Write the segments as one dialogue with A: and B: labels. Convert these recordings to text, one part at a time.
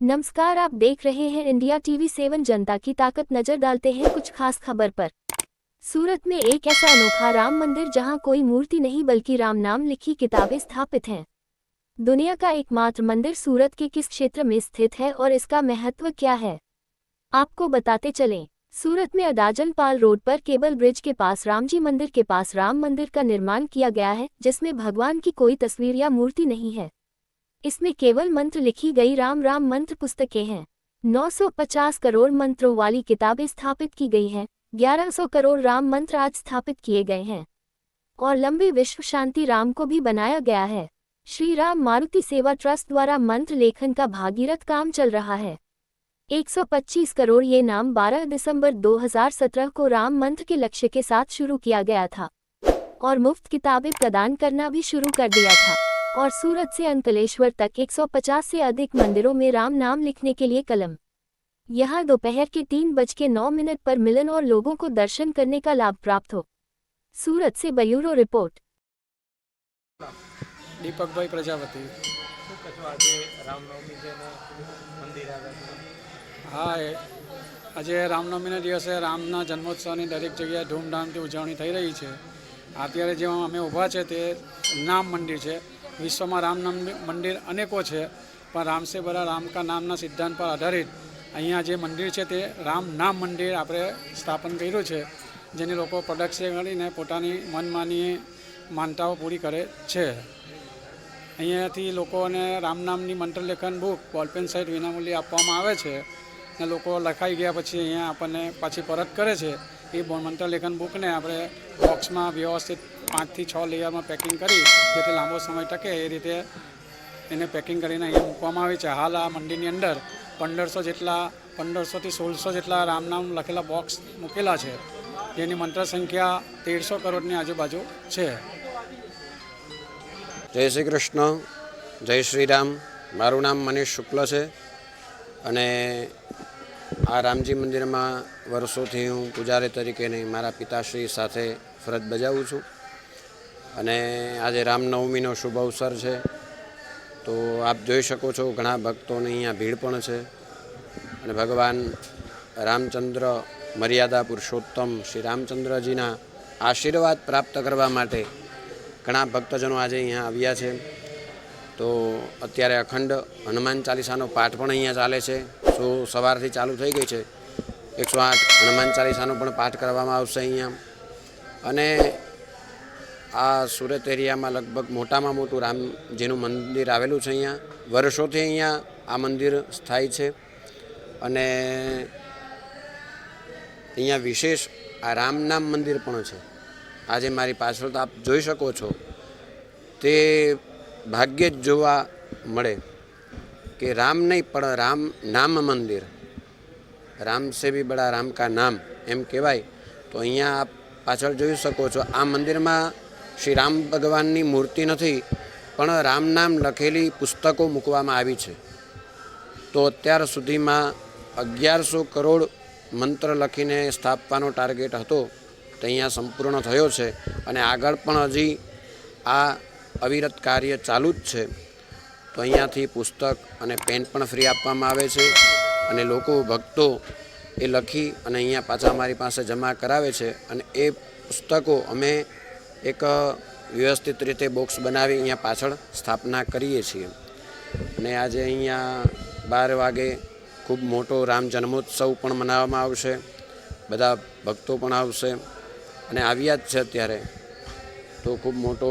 A: नमस्कार, आप देख रहे हैं इंडिया टीवी 7 जनता की ताकत। नजर डालते हैं कुछ खास खबर पर। सूरत में एक ऐसा अनोखा राम मंदिर जहां कोई मूर्ति नहीं बल्कि राम नाम लिखी किताबें स्थापित हैं। दुनिया का एकमात्र मंदिर सूरत के किस क्षेत्र में स्थित है और इसका महत्व क्या है, आपको बताते चलें। सूरत में अडाजन पाल रोड पर केबल ब्रिज के पास रामजी मंदिर के पास राम मंदिर का निर्माण किया गया है, जिसमें भगवान की कोई तस्वीर या मूर्ति नहीं है। इसमें केवल मंत्र लिखी गई राम राम मंत्र पुस्तकें हैं। 950 करोड़ मंत्रों वाली किताबें स्थापित की गई हैं। 1100 करोड़ राम मंत्र आज स्थापित किए गए हैं और लंबे विश्व शांति राम को भी बनाया गया है। श्री राम मारुति सेवा ट्रस्ट द्वारा मंत्र लेखन का भागीरथ काम चल रहा है। 125 करोड़ ये नाम 12 दिसंबर 2017 को राम मंत्र के लक्ष्य के साथ शुरू किया गया था और मुफ्त किताबें प्रदान करना भी शुरू कर दिया था। और सूरत से अंकलेश्वर तक 150 से अधिक मंदिरों में राम नाम लिखने के लिए कलम। यहां दोपहर के 3:09 पर मिलन और लोगों को दर्शन करने का लाभ प्राप्त हो। सूरत से ब्यूरो रिपोर्ट।
B: दीपक भाई प्रजापति। हाँ, આજે રામનવમીના દિવસે રામના જન્મોત્સવની દરેક જગ્યાએ ધૂમધામથી ઉજવણી થઈ રહી છે। અત્યારે જે અમે ઊભા છે તે નામ મંદિર છે। વિશ્વમાં રામ નામ મંદિર અનેકો છે, પણ રામ સે બડા રામ કા નામના સિદ્ધાંત પર આધારિત અહીંયા જે મંદિર છે તે રામ નામ મંદિર આપણે સ્થાપન કર્યું છે, જેને લોકો પ્રદક્ષિણે કરીને પોતાની મનમાની માનતાઓ પૂરી કરે છે। અહીંયાથી લોકોને રામ નામની મંત્ર લેખન બુક બોલપેન સહિત વિનામૂલ્યે આપવામાં આવે છે ને લોકો લખાઈ ગયા પછી અહીંયા આપણને પાછી પરત કરે છે। એ મંત્ર લેખન બુકને આપણે બોક્સમાં વ્યવસ્થિત 5 થી 6 લેયરમાં પેકિંગ કરી જેથી લાંબો સમય ટકે એ રીતે એને પેકિંગ કરીને અહીંયા મૂકવામાં આવે છે। હાલ આ મંદિરની અંદર 1500 થી 1600 જેટલા રામ નામ લખેલા બોક્સ મૂકેલા છે, જેની મંત્ર સંખ્યા 1300 કરોડની આજુબાજુ છે।
C: જય શ્રી કૃષ્ણ, જય શ્રી રામ। મારું નામ મનીષ શુક્લ છે અને આ રામજી મંદિરમાં વર્ષોથી હું પૂજારી તરીકે નહીં મારા પિતાશ્રી સાથે ફરજ બજાવું છું અને આજે રામનવમીનો શુભ અવસર છે, તો આપ જોઈ શકો છો ઘણા ભક્તોની અહીંયા ભીડ પણ છે અને ભગવાન રામચંદ્ર મર્યાદા પુરુષોત્તમ શ્રી રામચંદ્રજીના આશીર્વાદ પ્રાપ્ત કરવા માટે ઘણા ભક્તજનો આજે અહીંયા આવ્યા છે। તો અત્યારે અખંડ હનુમાન ચાલીસાનો પાઠ પણ અહીંયા ચાલે છે। સવારથી ચાલુ થઈ ગઈ છે। 108 હનુમાન ચાલીસાનો પણ પાઠ કરવામાં આવશે અહીંયા। અને આ સુરત એરિયામાં લગભગ મોટામાં મોટું રામજીનું મંદિર આવેલું છે। અહીંયા વર્ષોથી અહીંયા આ મંદિર સ્થાયી છે અને અહીંયા વિશેષ આ રામનામ મંદિર પણ છે। આજે મારી પાછળ તો આપ જોઈ શકો છો, તે ભાગ્યે જ જોવા મળે કે રામ નહીં પણ રામ નામ મંદિર, રામ સે ભી બડા રામ કા નામ એમ કહેવાય। તો અહીંયા આપ પાછળ જોઈ શકો છો આ મંદિરમાં શ્રી રામ ભગવાનની મૂર્તિ નથી, પણ રામ નામ લખેલી પુસ્તકો મૂકવામાં આવી છે। તો અત્યાર સુધીમાં 1100 કરોડ મંત્ર લખીને સ્થાપવાનો ટાર્ગેટ હતો, તો અહીંયા સંપૂર્ણ થયો છે અને આગળ પણ હજી આ અવિરત કાર્ય ચાલુ જ છે। તો અહીંયાથી પુસ્તક અને પેન પણ ફ્રી આપવામાં આવે છે અને લોકો ભક્તો એ લખી અને અહીંયા પાછા અમારી પાસે જમા કરાવે છે અને એ પુસ્તકો અમે એક વ્યવસ્થિત રીતે બોક્સ બનાવી અહીંયા પાછળ સ્થાપના કરીએ છીએ। અને આજે અહીંયા 12 વાગે ખૂબ મોટો રામ જન્મોત્સવ પણ મનાવવામાં આવશે। બધા ભક્તો પણ આવશે અને આવ્યા જ છે અત્યારે। તો ખૂબ મોટો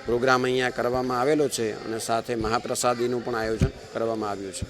C: પ્રોગ્રામ અહીંયા કરવામાં આવેલો છે અને સાથે મહાપ્રસાદીનું પણ આયોજન કરવામાં આવ્યું છે।